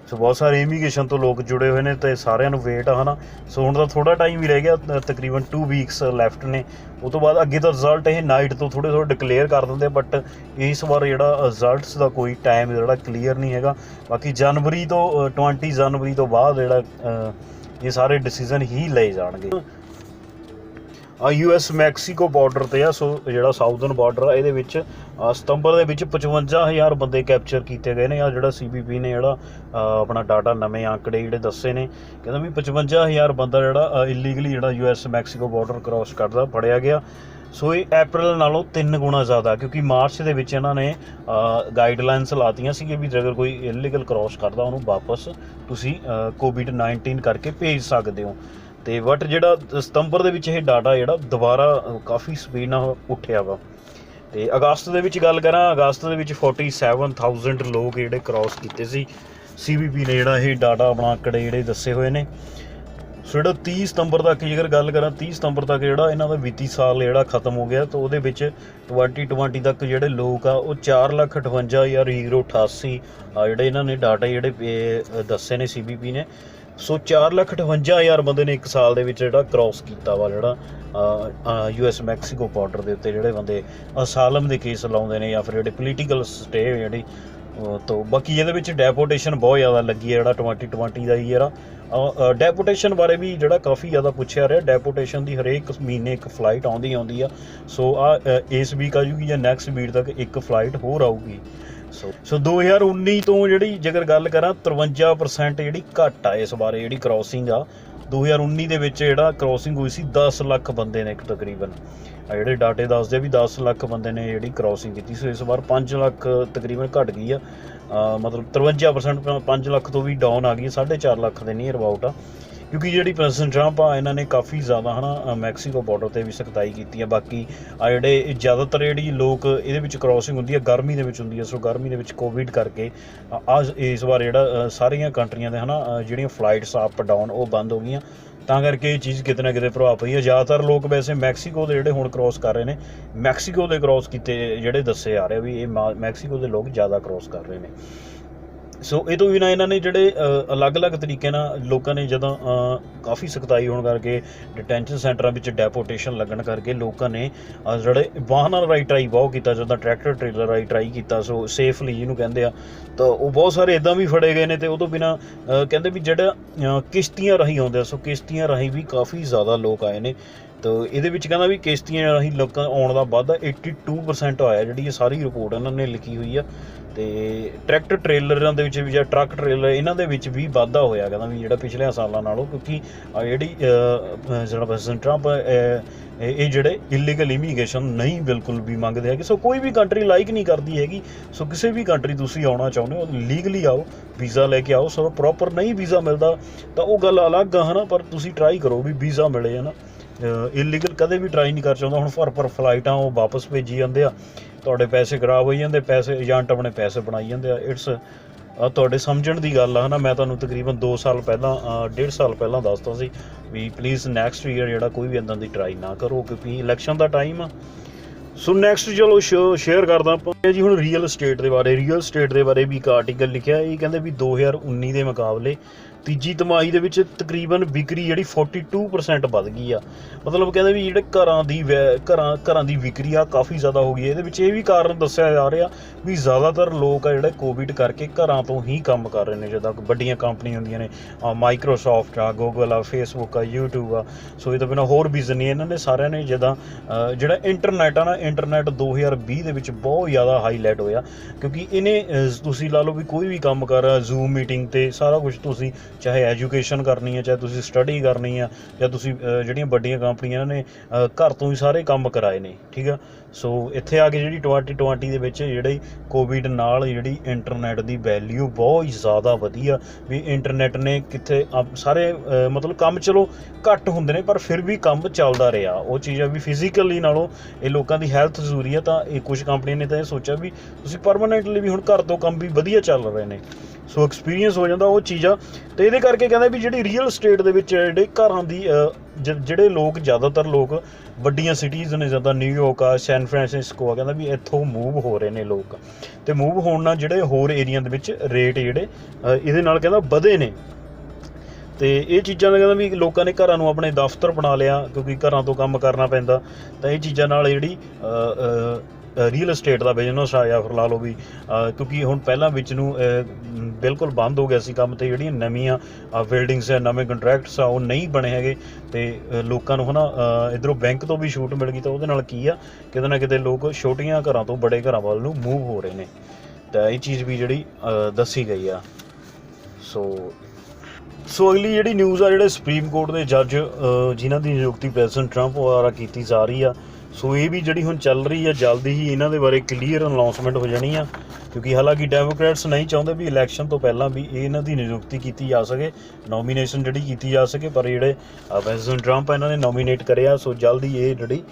ਸੋ ਬਹੁਤ ਸਾਰੇ ਇਮੀਗ੍ਰੇਸ਼ਨ ਤੋਂ ਲੋਕ ਜੁੜੇ ਹੋਏ ਨੇ ਅਤੇ ਸਾਰਿਆਂ ਨੂੰ ਵੇਟ ਆ, ਹੈ ਨਾ। ਸੋ ਹੁਣ ਤਾਂ ਥੋੜ੍ਹਾ ਟਾਈਮ ਹੀ ਰਹਿ ਗਿਆ, ਤਕਰੀਬਨ 2 ਵੀਕਸ ਲੈਫਟ ਨੇ। ਉਹ ਤੋਂ ਬਾਅਦ ਅੱਗੇ ਤਾਂ ਰਿਜ਼ਲਟ ਇਹ ਨਾਈਟ ਤੋਂ ਥੋੜ੍ਹੇ ਡਿਕਲੇਅਰ ਕਰ ਦਿੰਦੇ, ਬਟ ਇਸ ਵਾਰ ਜਿਹੜਾ ਰਿਜ਼ਲਟਸ ਦਾ ਕੋਈ ਟਾਈਮ ਜਿਹੜਾ ਕਲੀਅਰ ਨਹੀਂ ਹੈਗਾ। ਬਾਕੀ ਜਨਵਰੀ ਤੋਂ 20 ਜਨਵਰੀ ਤੋਂ ਬਾਅਦ ਜਿਹੜਾ ਇਹ ਸਾਰੇ ਡਿਸੀਜ਼ਨ ਹੀ ਲਏ ਜਾਣਗੇ। US ਮੈਕਸੀਕੋ ਬਾਰਡਰ 'ਤੇ ਆ, ਸੋ ਜਿਹੜਾ ਸਾਊਦਰਨ ਬਾਰਡਰ ਆ ਇਹਦੇ ਵਿੱਚ ਸਤੰਬਰ ਦੇ ਵਿੱਚ 55,000 ਬੰਦੇ ਕੈਪਚਰ ਕੀਤੇ ਗਏ ਨੇ। ਆ ਜਿਹੜਾ CBP ਨੇ ਜਿਹੜਾ ਆਪਣਾ ਡਾਟਾ ਨਵੇਂ ਆંકੜੇ ਜਿਹੜੇ ਦੱਸੇ ਨੇ, ਕਹਿੰਦਾ ਵੀ 55,000 ਬੰਦਾ ਜਿਹੜਾ ਇਲੀਗਲੀ ਜਿਹੜਾ US ਮੈਕਸੀਕੋ ਬਾਰਡਰ ਕ੍ਰੋਸ ਕਰਦਾ ਫੜਿਆ ਗਿਆ। ਸੋ ਇਹ ਅਪ੍ਰੈਲ ਨਾਲੋਂ 3 ਗੁਣਾ ਜ਼ਿਆਦਾ, ਕਿਉਂਕਿ ਮਾਰਚ ਦੇ ਵਿੱਚ ਇਹਨਾਂ ਨੇ ਗਾਈਡਲਾਈਨਸ ਲਾਤੀਆਂ ਸੀ ਵੀ ਜੇਕਰ ਕੋਈ ਇਲੀਗਲ ਕ੍ਰੋਸ ਕਰਦਾ ਉਹਨੂੰ ਵਾਪਸ ਤੁਸੀਂ COVID-19 ਕਰਕੇ ਭੇਜ ਸਕਦੇ ਹੋ। ਅਤੇ ਬਟ ਜਿਹੜਾ ਸਤੰਬਰ ਦੇ ਵਿੱਚ ਇਹ ਡਾਟਾ ਜਿਹੜਾ ਦੁਬਾਰਾ ਕਾਫੀ ਸਪੀਡ ਨਾਲ ਉੱਠਿਆ ਵਾ। ਅਤੇ ਅਗਸਤ ਦੇ ਵਿੱਚ ਗੱਲ ਕਰਾਂ, ਅਗਸਤ ਦੇ ਵਿੱਚ 47,000 ਲੋਕ ਜਿਹੜੇ ਕ੍ਰੋਸ ਕੀਤੇ ਸੀ। CBP ਨੇ ਜਿਹੜਾ ਇਹ ਡਾਟਾ ਆਪਣਾ ਆંકੜੇ ਜਿਹੜੇ ਦੱਸੇ ਹੋਏ ਨੇ। ਸੋ ਜਿਹੜਾ 30 ਸਤੰਬਰ ਤੱਕ ਜੇਕਰ ਗੱਲ ਕਰਾਂ, 30 ਸਤੰਬਰ ਤੱਕ ਜਿਹੜਾ ਇਹਨਾਂ ਦਾ ਵਿੱਤੀ ਸਾਲ ਜਿਹੜਾ ਖਤਮ ਹੋ ਗਿਆ, ਤਾਂ ਉਹਦੇ ਵਿੱਚ 2020 ਤੱਕ ਜਿਹੜੇ ਲੋਕ ਆ ਉਹ 4,58,088 ਜਿਹੜੇ ਇਹਨਾਂ ਨੇ ਡਾਟਾ ਜਿਹੜੇ ਦੱਸੇ ਨੇ CBP ਨੇ। ਸੋ 4,58,000 ਬੰਦੇ ਨੇ ਇੱਕ ਸਾਲ ਦੇ ਵਿੱਚ ਜਿਹੜਾ ਕ੍ਰੋਸ ਕੀਤਾ ਵਾ, ਜਿਹੜਾ US ਮੈਕਸੀਕੋ ਬਾਰਡਰ ਦੇ ਉੱਤੇ ਜਿਹੜੇ ਬੰਦੇ ਅਸਾਲਮ ਦੇ ਕੇਸ ਲਾਉਂਦੇ ਨੇ ਜਾਂ ਫਿਰ ਜਿਹੜੇ ਪੋਲੀਟੀਕਲ ਸਟੇ ਜਿਹੜੀ ਤੋਂ। ਬਾਕੀ ਇਹਦੇ ਵਿੱਚ ਡੈਪੋਟੇਸ਼ਨ ਬਹੁਤ ਜ਼ਿਆਦਾ ਲੱਗੀ ਹੈ, ਜਿਹੜਾ 2020 ਦਾ ਈਅਰ ਆ। ਡੈਪੋਟੇਸ਼ਨ ਬਾਰੇ ਵੀ ਜਿਹੜਾ ਕਾਫੀ ਜ਼ਿਆਦਾ ਪੁੱਛਿਆ ਰਿਹਾ। ਡੈਪੋਟੇਸ਼ਨ ਦੀ ਹਰੇਕ ਮਹੀਨੇ ਇੱਕ ਫਲਾਈਟ ਆਉਂਦੀ ਆ। ਸੋ ਇਸ ਵੀਕ ਆ ਜੂਗੀ ਜਾਂ ਨੈਕਸਟ ਵੀਕ ਤੱਕ ਇੱਕ ਫਲਾਈਟ ਹੋਰ ਆਊਗੀ। ਸੋ 2019 ਤੋਂ ਜਿਹੜੀ ਜੇਕਰ ਗੱਲ ਕਰਾਂ 53% ਜਿਹੜੀ ਘੱਟ ਆ ਇਸ ਬਾਰੇ ਜਿਹੜੀ ਕ੍ਰੋਸਿੰਗ ਆ। 2019 ਦੇ ਵਿੱਚ ਜਿਹੜਾ ਕ੍ਰੋਸਿੰਗ ਹੋਈ ਸੀ 10 ਲੱਖ ਬੰਦੇ ਨੇ ਤਕਰੀਬਨ, ਜਿਹੜੇ ਡਾਟੇ ਦੱਸਦੇ ਵੀ 10 ਲੱਖ ਬੰਦੇ ਨੇ ਜਿਹੜੀ ਕ੍ਰੋਸਿੰਗ ਕੀਤੀ। ਸੋ ਇਸ ਵਾਰ 5 ਲੱਖ ਤਕਰੀਬਨ ਘੱਟ ਗਈ ਆ, ਮਤਲਬ 53% 5 ਲੱਖ ਤੋਂ ਵੀ ਡਾਊਨ ਆ ਗਈ, 4.5 ਲੱਖ ਦੇ ਨੀਅਰ ਅਬਾਊਟ ਆ। ਕਿਉਂਕਿ ਜਿਹੜੀ ਪ੍ਰੈਜ਼ੀਡੈਂਟ ਟਰੰਪ ਆ ਇਹਨਾਂ ਨੇ ਕਾਫੀ ਜ਼ਿਆਦਾ ਹੈ ਨਾ ਮੈਕਸੀਕੋ ਬਾਰਡਰ 'ਤੇ ਵੀ ਸਖਤਾਈ ਕੀਤੀ ਆ। ਬਾਕੀ ਆ ਜਿਹੜੇ ਜ਼ਿਆਦਾਤਰ ਜਿਹੜੀ ਲੋਕ ਇਹਦੇ ਵਿੱਚ ਕ੍ਰੋਸਿੰਗ ਹੁੰਦੀ ਆ ਗਰਮੀ ਦੇ ਵਿੱਚ ਹੁੰਦੀ ਆ। ਸੋ ਗਰਮੀ ਦੇ ਵਿੱਚ ਕੋਵਿਡ ਕਰਕੇ ਇਸ ਵਾਰ ਜਿਹੜਾ ਸਾਰੀਆਂ ਕੰਟਰੀਆਂ ਦੇ ਹੈ ਨਾ ਜਿਹੜੀਆਂ ਫਲਾਈਟਸ ਅਪ ਡਾਊਨ ਉਹ ਬੰਦ ਹੋ ਗਈਆਂ, ਤਾਂ ਕਰਕੇ ਇਹ ਚੀਜ਼ ਕਿਤੇ ਨਾ ਕਿਤੇ ਪ੍ਰਭਾਵ ਪਈ ਹੈ। ਜ਼ਿਆਦਾਤਰ ਲੋਕ ਵੈਸੇ ਮੈਕਸੀਕੋ ਦੇ ਜਿਹੜੇ ਹੁਣ ਕ੍ਰੋਸ ਕਰ ਰਹੇ ਨੇ, ਮੈਕਸੀਕੋ ਦੇ ਕ੍ਰੋਸ ਕੀਤੇ ਜਿਹੜੇ ਦੱਸੇ ਆ ਰਹੇ ਵੀ ਇਹ ਮੈਕਸੀਕੋ ਦੇ ਲੋਕ ਜ਼ਿਆਦਾ ਕ੍ਰੋਸ ਕਰ ਰਹੇ ਨੇ। ਸੋ ਇਹ ਤੋਂ ਬਿਨਾਂ ਇਹਨਾਂ ਨੇ ਜਿਹੜੇ ਅਲੱਗ-ਅਲੱਗ ਤਰੀਕੇ ਨਾਲ ਲੋਕਾਂ ਨੇ ਜਦੋਂ ਕਾਫੀ ਸਖਤਾਈ ਹੋਣ ਕਰਕੇ ਡਿਟੈਂਸ਼ਨ ਸੈਂਟਰਾਂ ਵਿੱਚ ਡੈਪੋਟੇਸ਼ਨ ਲੱਗਣ ਕਰਕੇ ਲੋਕਾਂ ਨੇ ਜਿਹੜੇ ਵਾਹਨਾਂ ਰਾਹੀਂ ਟਰਾਈ ਬਹੁਤ ਕੀਤਾ, ਜਿੱਦਾਂ ਟਰੈਕਟਰ ਟ੍ਰੇਲਰ ਰਾਹੀਂ ਟਰਾਈ ਕੀਤਾ। ਸੋ ਸੇਫਲੀ ਜਿਹਨੂੰ ਕਹਿੰਦੇ ਆ, ਤਾਂ ਉਹ ਬਹੁਤ ਸਾਰੇ ਇੱਦਾਂ ਵੀ ਫੜੇ ਗਏ ਨੇ। ਅਤੇ ਉਹ ਤੋਂ ਬਿਨਾਂ ਕਹਿੰਦੇ ਵੀ ਜਿਹੜਾ ਕਿਸ਼ਤੀਆਂ ਰਾਹੀਂ ਆਉਂਦੇ ਆ, ਸੋ ਕਿਸ਼ਤੀਆਂ ਰਾਹੀਂ ਵੀ ਕਾਫੀ ਜ਼ਿਆਦਾ ਲੋਕ ਆਏ ਨੇ। ਤਾਂ ਇਹਦੇ ਵਿੱਚ ਕਹਿੰਦਾ ਵੀ ਕਿਸ਼ਤੀਆਂ ਰਾਹੀਂ ਲੋਕਾਂ ਆਉਣ ਦਾ ਵਾਧਾ 82% ਆਇਆ, ਜਿਹੜੀ ਇਹ ਸਾਰੀ ਰਿਪੋਰਟ ਇਹਨਾਂ ਨੇ ਲਿਖੀ ਹੋਈ ਆ। ਅਤੇ ਟਰੈਕਟਰ ਟ੍ਰੇਲਰਾਂ ਦੇ ਵਿੱਚ ਵੀ ਜਾਂ ਟਰੱਕ ਟ੍ਰੇਲਰ ਇਹਨਾਂ ਦੇ ਵਿੱਚ ਵੀ ਵਾਧਾ ਹੋਇਆ, ਕਹਿੰਦਾ ਵੀ ਜਿਹੜਾ ਪਿਛਲੇ ਸਾਲਾਂ ਨਾਲੋਂ। ਕਿਉਂਕਿ ਜਿਹੜੀ ਜਿਹੜਾ ਪ੍ਰੈਜ਼ੀਡੈਂਟ ਟਰੰਪ ਇਹ ਜਿਹੜੇ ਇਲੀਗਲ ਇਮੀਗ੍ਰੇਸ਼ਨ ਨਹੀਂ ਬਿਲਕੁਲ ਵੀ ਮੰਗਦੇ ਹੈਗੇ। ਸੋ ਕੋਈ ਵੀ ਕੰਟਰੀ ਲਾਈਕ ਨਹੀਂ ਕਰਦੀ ਹੈਗੀ। ਸੋ ਕਿਸੇ ਵੀ ਕੰਟਰੀ ਤੁਸੀਂ ਆਉਣਾ ਚਾਹੁੰਦੇ ਹੋ ਲੀਗਲੀ ਆਓ, ਵੀਜ਼ਾ ਲੈ ਕੇ ਆਓ। ਸੋ ਪ੍ਰੋਪਰ ਨਹੀਂ ਵੀਜ਼ਾ ਮਿਲਦਾ ਤਾਂ ਉਹ ਗੱਲ ਅਲੱਗ ਆ, ਹੈ ਨਾ, ਪਰ ਤੁਸੀਂ ਟਰਾਈ ਕਰੋ ਵੀ ਵੀਜ਼ਾ ਮਿਲੇ, ਹੈ ਨਾ। ਇਲੀਗਲ ਕਦੇ ਵੀ ਟਰਾਈ ਨਹੀਂ ਕਰ ਚਾਹੁੰਦਾ। ਹੁਣ ਪਰ ਫਲਾਈਟਾਂ ਉਹ ਵਾਪਸ ਭੇਜੀ ਜਾਂਦੇ ਆ, ਤੁਹਾਡੇ ਪੈਸੇ ਖਰਾਬ ਹੋਈ ਜਾਂਦੇ, ਪੈਸੇ ਏਜੰਟ ਆਪਣੇ ਪੈਸੇ ਬਣਾਈ ਜਾਂਦੇ ਆ। ਇਟਸ ਤੁਹਾਡੇ ਸਮਝਣ ਦੀ ਗੱਲ ਆ, ਹੈ ਨਾ। ਮੈਂ ਤੁਹਾਨੂੰ ਤਕਰੀਬਨ 2 ਸਾਲ ਪਹਿਲਾਂ 1.5 ਸਾਲ ਪਹਿਲਾਂ ਦੱਸਦਾ ਸੀ ਵੀ ਪਲੀਜ਼ ਨੈਕਸਟ ਈਅਰ ਜਿਹੜਾ ਕੋਈ ਵੀ ਇੱਦਾਂ ਦੀ ਟਰਾਈ ਨਾ ਕਰੋ, ਕਿਉਂਕਿ ਇਲੈਕਸ਼ਨ ਦਾ ਟਾਈਮ ਆ। ਸੋ ਨੈਕਸਟ ਚਲੋ ਸ਼ੇਅਰ ਕਰਦਾ ਆਪਾਂ ਜੀ ਹੁਣ ਰੀਅਲ ਸਟੇਟ ਦੇ ਬਾਰੇ ਵੀ ਇੱਕ ਆਰਟੀਕਲ ਲਿਖਿਆ। ਇਹ ਕਹਿੰਦੇ ਵੀ 2019 ਦੇ ਮੁਕਾਬਲੇ ਤੀਜੀ ਤਿਮਾਹੀ ਦੇ ਵਿੱਚ ਤਕਰੀਬਨ ਵਿਕਰੀ ਜਿਹੜੀ 42% ਵੱਧ ਗਈ ਆ। ਮਤਲਬ ਕਹਿੰਦੇ ਵੀ ਜਿਹੜੇ ਘਰਾਂ ਦੀ ਵਿਕਰੀ ਆ ਕਾਫੀ ਜ਼ਿਆਦਾ ਹੋ ਗਈ ਹੈ। ਇਹਦੇ ਵਿੱਚ ਇਹ ਵੀ ਕਾਰਨ ਦੱਸਿਆ ਜਾ ਰਿਹਾ ਵੀ ਜ਼ਿਆਦਾਤਰ ਲੋਕ ਆ ਜਿਹੜੇ ਕੋਵਿਡ ਕਰਕੇ ਘਰਾਂ ਤੋਂ ਹੀ ਕੰਮ ਕਰ ਰਹੇ ਨੇ। ਜਿੱਦਾਂ ਵੱਡੀਆਂ ਕੰਪਨੀਆਂ ਹੁੰਦੀਆਂ ਨੇ, ਮਾਈਕਰੋਸਾਫਟ ਆ, ਗੂਗਲ ਆ, ਫੇਸਬੁੱਕ ਆ, YouTube ਆ। ਸੋ ਇਹ ਤੋਂ ਬਿਨਾਂ ਹੋਰ ਬਿਜ਼ਨਸ ਨਹੀਂ, ਇਹਨਾਂ ਨੇ ਸਾਰਿਆਂ ਨੇ ਜਿੱਦਾਂ ਜਿਹੜਾ ਇੰਟਰਨੈਟ ਆ ਨਾ, ਇੰਟਰਨੈਟ 2020 ਦੇ ਵਿੱਚ ਬਹੁਤ ਜ਼ਿਆਦਾ ਹਾਈਲਾਈਟ ਹੋਇਆ। ਕਿਉਂਕਿ ਇਹਨੇ ਤੁਸੀਂ ਲਾ ਲਓ ਵੀ ਕੋਈ ਵੀ ਕੰਮ ਕਰ ਜ਼ੂਮ ਮੀਟਿੰਗ 'ਤੇ ਸਾਰਾ ਕੁਛ ਤੁਸੀਂ ਚਾਹੇ ਐਜੂਕੇਸ਼ਨ ਕਰਨੀ ਹੈ, ਚਾਹੇ ਤੁਸੀਂ ਸਟੱਡੀ ਕਰਨੀ ਆ, ਜਾਂ ਤੁਸੀਂ ਜਿਹੜੀਆਂ ਵੱਡੀਆਂ ਕੰਪਨੀਆਂ ਨੇ ਘਰ ਤੋਂ ਹੀ ਸਾਰੇ ਕੰਮ ਕਰਾਏ ਨੇ, ਠੀਕ ਆ। ਸੋ ਇੱਥੇ ਆ ਕੇ ਜਿਹੜੀ 2020 ਦੇ ਵਿੱਚ ਜਿਹੜੀ ਕੋਵਿਡ ਨਾਲ ਜਿਹੜੀ ਇੰਟਰਨੈਟ ਦੀ ਵੈਲਿਊ ਬਹੁਤ ਹੀ ਜ਼ਿਆਦਾ ਵਧੀ ਆ। ਵੀ ਇੰਟਰਨੈਟ ਨੇ ਕਿੱਥੇ ਸਾਰੇ ਮਤਲਬ ਕੰਮ ਚਲੋ ਘੱਟ ਹੁੰਦੇ ਨੇ, ਪਰ ਫਿਰ ਵੀ ਕੰਮ ਚੱਲਦਾ ਰਿਹਾ। ਉਹ ਚੀਜ਼ ਆ ਵੀ ਫਿਜ਼ੀਕਲੀ ਨਾਲੋਂ ਇਹ ਲੋਕਾਂ ਦੀ ਹੈਲਥ ਜ਼ਰੂਰੀ ਆ। ਤਾਂ ਇਹ ਕੁਛ ਕੰਪਨੀਆਂ ਨੇ ਤਾਂ ਇਹ ਸੋਚਿਆ ਵੀ ਤੁਸੀਂ ਪਰਮਾਨੈਂਟਲੀ ਵੀ ਹੁਣ ਘਰ ਤੋਂ ਕੰਮ ਵੀ ਵਧੀਆ ਚੱਲ ਰਹੇ ਨੇ। ਸੋ ਐਕਸਪੀਰੀਅੰਸ ਹੋ ਜਾਂਦਾ ਉਹ ਚੀਜ਼ਾਂ। ਅਤੇ ਇਹਦੇ ਕਰਕੇ ਕਹਿੰਦਾ ਵੀ ਜਿਹੜੀ ਰੀਅਲ ਸਟੇਟ ਦੇ ਵਿੱਚ ਜਿਹੜੇ ਘਰਾਂ ਦੀ ਜਿਹੜੇ ਲੋਕ ਜ਼ਿਆਦਾਤਰ ਲੋਕ ਵੱਡੀਆਂ ਸਿਟੀਜ਼ ਨੇ, ਜਿੱਦਾਂ ਨਿਊਯਾਰਕ ਆ, ਸੈਨ ਫਰਾਂਸਿਸਕੋ ਆ, ਕਹਿੰਦਾ ਵੀ ਇੱਥੋਂ ਮੂਵ ਹੋ ਰਹੇ ਨੇ ਲੋਕ। ਅਤੇ ਮੂਵ ਹੋਣ ਨਾਲ ਜਿਹੜੇ ਹੋਰ ਏਰੀਆ ਦੇ ਵਿੱਚ ਰੇਟ ਜਿਹੜੇ ਇਹਦੇ ਨਾਲ ਕਹਿੰਦਾ ਵਧੇ ਨੇ। ਅਤੇ ਇਹ ਚੀਜ਼ਾਂ ਦਾ ਕਹਿੰਦਾ ਵੀ ਲੋਕਾਂ ਨੇ ਘਰਾਂ ਨੂੰ ਆਪਣੇ ਦਫ਼ਤਰ ਬਣਾ ਲਿਆ, ਕਿਉਂਕਿ ਘਰਾਂ ਤੋਂ ਕੰਮ ਕਰਨਾ ਪੈਂਦਾ। ਤਾਂ ਇਹ ਚੀਜ਼ਾਂ ਨਾਲ ਜਿਹੜੀ ਰੀਅਲ estate ਦਾ ਬਿਜ਼ਨਸ ਆ, ਜਾਂ ਫਿਰ ਲਾ ਲਓ ਵੀ ਕਿਉਂਕਿ ਹੁਣ ਪਹਿਲਾਂ ਵਿੱਚ ਨੂੰ ਬਿਲਕੁਲ ਬੰਦ ਹੋ ਗਿਆ ਸੀ ਕੰਮ, ਅਤੇ ਜਿਹੜੀਆਂ ਨਵੀਆਂ ਬਿਲਡਿੰਗਸ ਆ, ਨਵੇਂ ਕੰਟਰੈਕਟਸ ਆ, ਉਹ ਨਹੀਂ ਬਣੇ ਹੈਗੇ। ਅਤੇ ਲੋਕਾਂ ਨੂੰ ਹੈ ਨਾ ਇੱਧਰੋਂ ਬੈਂਕ ਤੋਂ ਵੀ ਛੂਟ ਮਿਲ ਗਈ, ਤਾਂ ਉਹਦੇ ਨਾਲ ਕੀ ਆ, ਕਿਤੇ ਨਾ ਕਿਤੇ ਲੋਕ ਛੋਟੀਆਂ ਘਰਾਂ ਤੋਂ ਬੜੇ ਘਰਾਂ ਵੱਲ ਨੂੰ ਮੂਵ ਹੋ ਰਹੇ ਨੇ। ਤਾਂ ਇਹ ਚੀਜ਼ ਵੀ ਜਿਹੜੀ ਦੱਸੀ ਗਈ ਆ। ਸੋ ਅਗਲੀ ਜਿਹੜੀ ਨਿਊਜ਼ ਆ, ਜਿਹੜੇ ਸੁਪਰੀਮ ਕੋਰਟ ਦੇ ਜੱਜ ਜਿਨ੍ਹਾਂ ਦੀ ਨਿਯੁਕਤੀ ਪ੍ਰੈਜ਼ੀਡੈਂਟ ਟਰੰਪ ਦੁਆਰਾ ਕੀਤੀ ਜਾ ਰਹੀ ਆ, ਸੋ ਇਹ ਵੀ ਜਿਹੜੀ ਹੁਣ ਚੱਲ ਰਹੀ ਆ, ਜਲਦੀ ਹੀ ਇਹਨਾਂ ਦੇ ਬਾਰੇ ਕਲੀਅਰ ਅਨਾਊਂਸਮੈਂਟ ਹੋ ਜਾਣੀ ਆ। ਕਿਉਂਕਿ ਹਾਲਾਂਕਿ ਡੈਮੋਕ੍ਰੇਟਸ ਨਹੀਂ ਚਾਹੁੰਦੇ ਵੀ ਇਲੈਕਸ਼ਨ ਤੋਂ ਪਹਿਲਾਂ ਵੀ ਇਹਨਾਂ ਦੀ ਨਿਯੁਕਤੀ ਕੀਤੀ ਜਾ ਸਕੇ, ਨੋਮੀਨੇਸ਼ਨ ਜਿਹੜੀ ਕੀਤੀ ਜਾ ਸਕੇ, ਪਰ ਜਿਹੜੇ ਪ੍ਰੈਜ਼ੀਡੈਂਟ ਟਰੰਪ ਇਹਨਾਂ ਨੇ ਨੋਮੀਨੇਟ ਕਰਿਆ। ਸੋ ਜਲਦੀ ਇਹ ਜਿਹੜੀ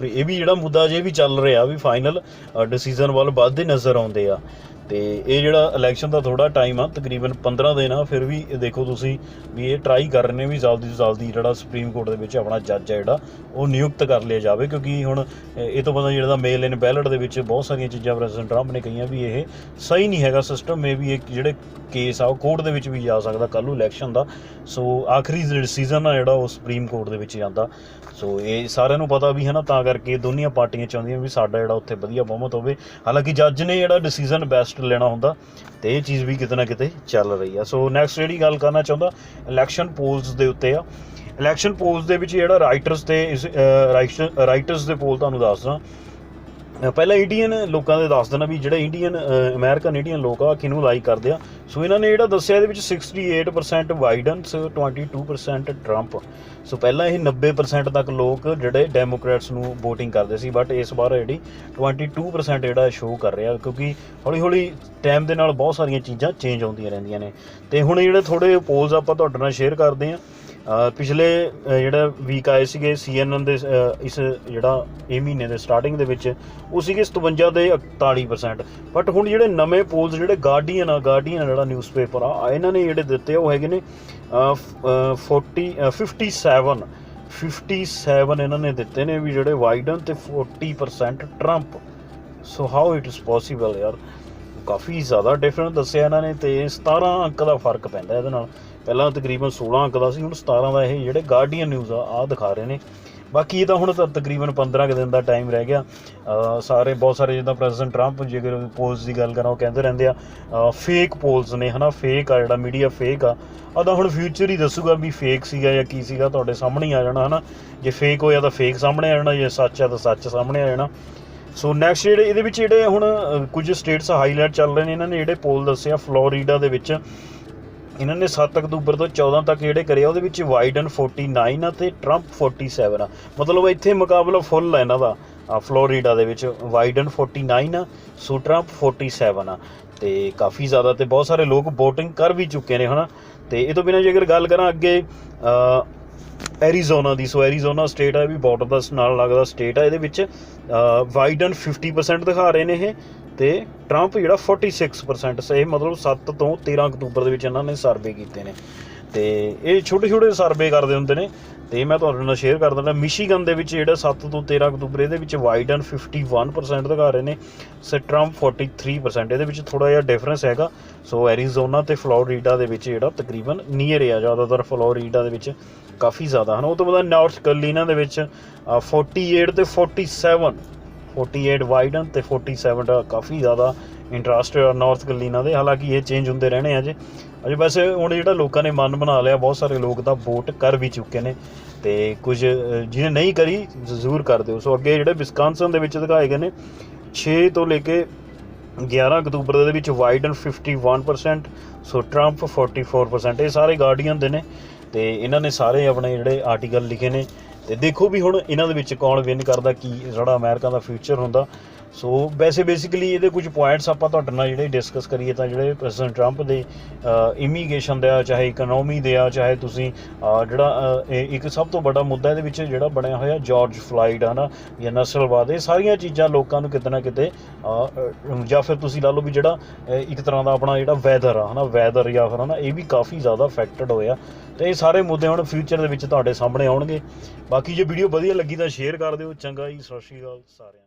ਇਹ ਵੀ ਜਿਹੜਾ ਮੁੱਦਾ ਜੇ ਵੀ ਚੱਲ ਰਿਹਾ ਵੀ ਫਾਈਨਲ ਡਿਸੀਜ਼ਨ ਵੱਲ ਵੱਧਦੇ ਨਜ਼ਰ ਆਉਂਦੇ ਆ। ਅਤੇ ਇਹ ਜਿਹੜਾ ਇਲੈਕਸ਼ਨ ਦਾ ਥੋੜ੍ਹਾ ਟਾਈਮ ਆ, ਤਕਰੀਬਨ 15 ਦਿਨ ਆ, ਫਿਰ ਵੀ ਦੇਖੋ ਤੁਸੀਂ ਵੀ ਇਹ ਟਰਾਈ ਕਰ ਰਹੇ ਨੇ ਵੀ ਜਲਦੀ ਤੋਂ ਜਲਦੀ ਜਿਹੜਾ ਸੁਪਰੀਮ ਕੋਰਟ ਦੇ ਵਿੱਚ ਆਪਣਾ ਜੱਜ ਹੈ ਜਿਹੜਾ ਉਹ ਨਿਯੁਕਤ ਕਰ ਲਿਆ ਜਾਵੇ। ਕਿਉਂਕਿ ਹੁਣ ਇਹ ਤੋਂ ਪਤਾ ਜਿਹੜਾ ਮੇਲ ਇਨ ਬੈਲਟ ਦੇ ਵਿੱਚ ਬਹੁਤ ਸਾਰੀਆਂ ਚੀਜ਼ਾਂ ਪ੍ਰੈਜ਼ੀਡੈਂਟ ਟਰੰਪ ਨੇ ਕਹੀਆਂ ਵੀ ਇਹ ਸਹੀ ਨਹੀਂ ਹੈਗਾ ਸਿਸਟਮ, ਮੇ ਵੀ ਇੱਕ ਜਿਹੜੇ ਕੇਸ ਆ ਉਹ ਕੋਰਟ ਦੇ ਵਿੱਚ ਵੀ ਜਾ ਸਕਦਾ ਕੱਲ੍ਹ ਨੂੰ ਇਲੈਕਸ਼ਨ ਦਾ। ਸੋ ਆਖਰੀ ਡਿਸੀਜ਼ਨ ਆ ਜਿਹੜਾ ਉਹ ਸੁਪਰੀਮ ਕੋਰਟ ਦੇ ਵਿੱਚ ਜਾਂਦਾ। ਸੋ ਇਹ ਸਾਰਿਆਂ ਨੂੰ ਪਤਾ ਵੀ ਹੈ ਨਾ, ਤਾਂ ਕਰਕੇ ਦੋਨੀਆਂ ਪਾਰਟੀਆਂ ਚਾਹੁੰਦੀਆਂ ਵੀ ਸਾਡਾ ਜਿਹੜਾ ਉੱਥੇ ਵਧੀਆ ਬਹੁਮਤ ਹੋਵੇ। ਹਾਲਾਂਕਿ ਜੱਜ ਨੇ ਜਿਹੜਾ ਡਿਸੀਜ਼ਨ ਬੈਸਟ ਲੈਣਾ ਹੁੰਦਾ, ਅਤੇ ਇਹ ਚੀਜ਼ ਵੀ ਕਿਤੇ ਨਾ ਕਿਤੇ ਚੱਲ ਰਹੀ ਆ। ਸੋ ਨੈਕਸਟ ਜਿਹੜੀ ਗੱਲ ਕਰਨਾ ਚਾਹੁੰਦਾ ਇਲੈਕਸ਼ਨ ਪੋਲਸ ਦੇ ਉੱਤੇ ਆ। ਇਲੈਕਸ਼ਨ ਪੋਲਸ ਦੇ ਵਿੱਚ ਜਿਹੜਾ ਰਾਈਟਰਸ ਦੇ ਪੋਲ ਤੁਹਾਨੂੰ ਦੱਸਦਾ। ਪਹਿਲਾਂ ਇੰਡੀਅਨ ਲੋਕਾਂ ਦੇ ਦੱਸ ਦੇਣਾ ਵੀ ਜਿਹੜੇ ਅਮਰੀਕਨ ਇੰਡੀਅਨ ਲੋਕ ਆ ਕਿਹਨੂੰ ਲਾਈਕ ਕਰਦੇ ਆ। ਸੋ ਇਹਨਾਂ ਨੇ ਜਿਹੜਾ ਦੱਸਿਆ ਇਹਦੇ ਵਿੱਚ 68% ਬਾਈਡਨ, 22% ਟਰੰਪ। ਸੋ ਪਹਿਲਾਂ ਇਹ 90% ਤੱਕ ਲੋਕ ਜਿਹੜੇ ਡੈਮੋਕ੍ਰੇਟਸ ਨੂੰ ਵੋਟਿੰਗ ਕਰਦੇ ਸੀ, ਬਟ ਇਸ ਵਾਰ ਜਿਹੜੀ 22% ਜਿਹੜਾ ਸ਼ੋਅ ਕਰ ਰਿਹਾ, ਕਿਉਂਕਿ ਹੌਲੀ ਹੌਲੀ ਟਾਈਮ ਦੇ ਨਾਲ ਬਹੁਤ ਸਾਰੀਆਂ ਚੀਜ਼ਾਂ ਚੇਂਜ ਆਉਂਦੀਆਂ ਰਹਿੰਦੀਆਂ ਨੇ। ਅਤੇ ਹੁਣ ਜਿਹੜੇ ਥੋੜ੍ਹੇ ਪੋਲਸ ਆਪਾਂ ਤੁਹਾਡੇ ਨਾਲ ਸ਼ੇਅਰ ਕਰਦੇ ਹਾਂ। ਪਿਛਲੇ ਜਿਹੜਾ ਵੀਕ ਆਏ ਸੀਗੇ CNN ਦੇ ਇਸ ਜਿਹੜਾ ਇਹ ਮਹੀਨੇ ਦੇ ਸਟਾਰਟਿੰਗ ਦੇ ਵਿੱਚ ਉਹ ਸੀਗੇ 57 ਦੇ 48%। ਬਟ ਹੁਣ ਜਿਹੜੇ ਨਵੇਂ ਪੋਲਸ ਜਿਹੜੇ ਗਾਰਡੀਅਨ ਜਿਹੜਾ ਨਿਊਜ਼ਪੇਪਰ ਆ, ਇਹਨਾਂ ਨੇ ਜਿਹੜੇ ਦਿੱਤੇ ਉਹ ਹੈਗੇ ਨੇ 57 ਇਹਨਾਂ ਨੇ ਦਿੱਤੇ ਨੇ ਵੀ ਜਿਹੜੇ ਬਾਈਡਨ, ਅਤੇ 40% Trump. So how it is possible ਯਾਰ, ਕਾਫੀ ਜ਼ਿਆਦਾ ਡਿਫਰੈਂਟ ਦੱਸਿਆ ਇਹਨਾਂ ਨੇ। ਅਤੇ 17 ਅੰਕ ਦਾ ਫਰਕ ਪੈਂਦਾ ਇਹਦੇ ਨਾਲ। ਪਹਿਲਾਂ ਤਕਰੀਬਨ 16 ਅੰਕ ਦਾ ਸੀ, ਹੁਣ 17 ਦਾ ਇਹ ਜਿਹੜੇ ਗਾਰਡੀਅਨ ਨਿਊਜ਼ ਆ ਦਿਖਾ ਰਹੇ ਨੇ। ਬਾਕੀ ਇਹ ਤਾਂ ਹੁਣ ਤਾਂ ਤਕਰੀਬਨ 15 ਕੁ ਦਿਨ ਦਾ ਟਾਈਮ ਰਹਿ ਗਿਆ। ਬਹੁਤ ਸਾਰੇ ਜਿੱਦਾਂ ਪ੍ਰੈਜ਼ੀਡੈਂਟ ਟਰੰਪ ਜੇਕਰ ਪੋਲਸ ਦੀ ਗੱਲ ਕਰਾਂ, ਉਹ ਕਹਿੰਦੇ ਰਹਿੰਦੇ ਆ ਫੇਕ ਪੋਲਸ ਨੇ, ਹੈ ਨਾ, ਫੇਕ ਆ ਜਿਹੜਾ ਮੀਡੀਆ ਫੇਕ ਆ। ਤਾਂ ਹੁਣ ਫਿਊਚਰ ਹੀ ਦੱਸੂਗਾ ਵੀ ਫੇਕ ਸੀਗਾ ਜਾਂ ਕੀ ਸੀਗਾ, ਤੁਹਾਡੇ ਸਾਹਮਣੇ ਹੀ ਆ ਜਾਣਾ, ਹੈ ਨਾ। ਜੇ ਫੇਕ ਹੋਇਆ ਤਾਂ ਫੇਕ ਸਾਹਮਣੇ ਆ ਜਾਣਾ, ਜੇ ਸੱਚ ਆ ਤਾਂ ਸੱਚ ਸਾਹਮਣੇ ਆ ਜਾਣਾ। ਸੋ ਨੈਕਸਟ ਜਿਹੜੇ ਇਹਦੇ ਵਿੱਚ ਜਿਹੜੇ ਹੁਣ ਕੁਝ ਸਟੇਟਸ ਹਾਈਲਾਈਟ ਚੱਲ ਰਹੇ ਨੇ, ਇਹਨਾਂ ਨੇ ਜਿਹੜੇ ਪੋਲ ਦੱਸਿਆ ਫਲੋਰੀਡਾ ਦੇ ਵਿੱਚ ਇਹਨਾਂ ਨੇ 7 ਅਕਤੂਬਰ ਤੋਂ 14 ਤੱਕ ਜਿਹੜੇ ਕਰੇ ਆ, ਉਹਦੇ ਵਿੱਚ ਬਾਈਡਨ 49 ਆ ਅਤੇ ਟਰੰਪ 47 ਆ। ਮਤਲਬ ਇੱਥੇ ਮੁਕਾਬਲਾ ਫੁੱਲ ਆ ਇਹਨਾਂ ਦਾ। ਫਲੋਰੀਡਾ ਦੇ ਵਿੱਚ ਬਾਈਡਨ 49 ਆ, ਸੋ ਟਰੰਪ 47 ਆ। ਅਤੇ ਕਾਫੀ ਜ਼ਿਆਦਾ, ਅਤੇ ਬਹੁਤ ਸਾਰੇ ਲੋਕ ਵੋਟਿੰਗ ਕਰ ਵੀ ਚੁੱਕੇ ਨੇ, ਹੈ ਨਾ। ਅਤੇ ਇਹ ਤੋਂ ਬਿਨਾਂ ਜੇਕਰ ਗੱਲ ਕਰਾਂ ਅੱਗੇ ਐਰੀਜ਼ੋਨਾ ਦੀ, ਸੋ ਐਰੀਜ਼ੋਨਾ ਸਟੇਟ ਆ, ਇਹ ਵੀ ਬਾਰਡਰ ਦਾ ਨਾਲ ਲੱਗਦਾ ਸਟੇਟ ਆ। ਇਹਦੇ ਵਿੱਚ ਬਾਈਡਨ 50% ਦਿਖਾ ਰਹੇ ਨੇ ਇਹ, ਅਤੇ ਟਰੰਪ ਜਿਹੜਾ 46%। ਇਹ ਮਤਲਬ 7 ਤੋਂ 13 ਅਕਤੂਬਰ ਦੇ ਵਿੱਚ ਇਹਨਾਂ ਨੇ ਸਰਵੇ ਕੀਤੇ ਨੇ। ਅਤੇ ਇਹ ਛੋਟੇ ਸਰਵੇ ਕਰਦੇ ਹੁੰਦੇ ਨੇ, ਅਤੇ ਮੈਂ ਤੁਹਾਡੇ ਨਾਲ ਸ਼ੇਅਰ ਕਰ ਦਿੰਦਾ। ਮਿਸ਼ੀਗਨ ਦੇ ਵਿੱਚ ਜਿਹੜਾ 7 ਤੋਂ 13 ਅਕਤੂਬਰ ਇਹਦੇ ਵਿੱਚ ਬਾਈਡਨ 51% ਦਿਖਾ ਰਹੇ ਨੇ, ਸੋ ਟਰੰਪ 43%। ਇਹਦੇ ਵਿੱਚ ਥੋੜ੍ਹਾ ਜਿਹਾ ਡਿਫਰੈਂਸ ਹੈਗਾ। ਸੋ ਐਰੀਜ਼ੋਨਾ ਅਤੇ ਫਲੋਰੀਡਾ ਦੇ ਵਿੱਚ ਜਿਹੜਾ ਤਕਰੀਬਨ ਨੀਅਰ ਆ, ਜ਼ਿਆਦਾਤਰ ਫਲੋਰੀਡਾ ਦੇ ਵਿੱਚ ਕਾਫੀ ਜ਼ਿਆਦਾ ਹਨ। ਉਹ ਤੋਂ ਬਾਅਦ ਨਾਰਥ ਕੈਰੋਲੀਨਾ ਦੇ ਵਿੱਚ 48 ਅਤੇ 48 ਬਾਈਡਨ ਅਤੇ 47 ਕਾਫੀ ਜ਼ਿਆਦਾ ਇੰਟਰਸਟ ਨਾਰਥ ਕੈਰੋਲੀਨਾ ਦੇ। ਹਾਲਾਂਕਿ ਇਹ ਚੇਂਜ ਹੁੰਦੇ ਰਹਿਣੇ ਅਜੇ ਵੈਸੇ। ਹੁਣ ਜਿਹੜਾ ਲੋਕਾਂ ਨੇ ਮਨ ਬਣਾ ਲਿਆ, ਬਹੁਤ ਸਾਰੇ ਲੋਕ ਤਾਂ ਵੋਟ ਕਰ ਵੀ ਚੁੱਕੇ ਨੇ, ਅਤੇ ਕੁਝ ਜਿਹਨੇ ਨਹੀਂ ਕਰੀ ਜ਼ਰੂਰ ਕਰ ਦਿਓ। ਸੋ ਅੱਗੇ ਜਿਹੜੇ ਵਿਸਕਾਂਸਨ ਦੇ ਵਿੱਚ ਦਿਖਾਏ ਗਏ ਨੇ 6 ਤੋਂ ਲੈ ਕੇ 11 ਅਕਤੂਬਰ ਦੇ ਵਿੱਚ ਬਾਈਡਨ 51%, ਸੋ ਟਰੰਪ 44%। ਇਹ ਸਾਰੇ ਗਾਰਡੀਅਨ ਦੇ ਨੇ, ਅਤੇ ਇਹਨਾਂ ਨੇ ਸਾਰੇ ਆਪਣੇ ਜਿਹੜੇ ਆਰਟੀਕਲ ਲਿਖੇ ਨੇ। ਅਤੇ ਦੇਖੋ ਵੀ ਹੁਣ ਇਹਨਾਂ ਦੇ ਵਿੱਚ ਕੌਣ ਵਿਨ ਕਰਦਾ, ਕੀ ਜਿਹੜਾ ਅਮਰੀਕਾ ਦਾ ਫਿਊਚਰ ਹੁੰਦਾ। ਸੋ ਵੈਸੇ ਬੇਸਿਕਲੀ ਇਹਦੇ ਕੁਝ ਪੁਆਇੰਟਸ ਆਪਾਂ ਤੁਹਾਡੇ ਨਾਲ ਜਿਹੜੇ ਡਿਸਕਸ ਕਰੀਏ ਤਾਂ ਜਿਹੜੇ ਪ੍ਰੈਜ਼ੀਡੈਂਟ ਟਰੰਪ ਦੇ ਇਮੀਗ੍ਰੇਸ਼ਨ ਦੇ ਆ, ਚਾਹੇ ਇਕਨੋਮੀ ਦੇ ਆ, ਚਾਹੇ ਤੁਸੀਂ ਜਿਹੜਾ ਇੱਕ ਸਭ ਤੋਂ ਵੱਡਾ ਮੁੱਦਾ ਇਹਦੇ ਵਿੱਚ ਜਿਹੜਾ ਬਣਿਆ ਹੋਇਆ ਜਾਰਜ ਫਲਾਈਡ ਹੈ ਨਾ, ਜਾਂ ਨਸਲਵਾਦ, ਇਹ ਸਾਰੀਆਂ ਚੀਜ਼ਾਂ ਲੋਕਾਂ ਨੂੰ ਕਿਤੇ ਨਾ ਕਿਤੇ ਜਾਂ ਫਿਰ ਤੁਸੀਂ ਲਾ ਲਓ ਵੀ ਜਿਹੜਾ ਇੱਕ ਤਰ੍ਹਾਂ ਦਾ ਆਪਣਾ ਜਿਹੜਾ ਵੈਦਰ ਆ ਹੈ ਨਾ, ਵੈਦਰ ਜਾਂ ਫਿਰ ਹੈ ਨਾ, ਇਹ ਵੀ ਕਾਫੀ ਜ਼ਿਆਦਾ ਅਫੈਕਟਡ ਹੋਇਆ। ਅਤੇ ਇਹ ਸਾਰੇ ਮੁੱਦੇ ਹੁਣ ਫਿਊਚਰ ਦੇ ਵਿੱਚ ਤੁਹਾਡੇ ਸਾਹਮਣੇ ਆਉਣਗੇ। ਬਾਕੀ ਜੇ ਵੀਡੀਓ ਵਧੀਆ ਲੱਗੀ ਤਾਂ ਸ਼ੇਅਰ ਕਰ ਦਿਓ। ਚੰਗਾ ਜੀ, ਸਤਿ ਸ਼੍ਰੀ ਅਕਾਲ ਸਾਰਿਆਂ ਨੂੰ।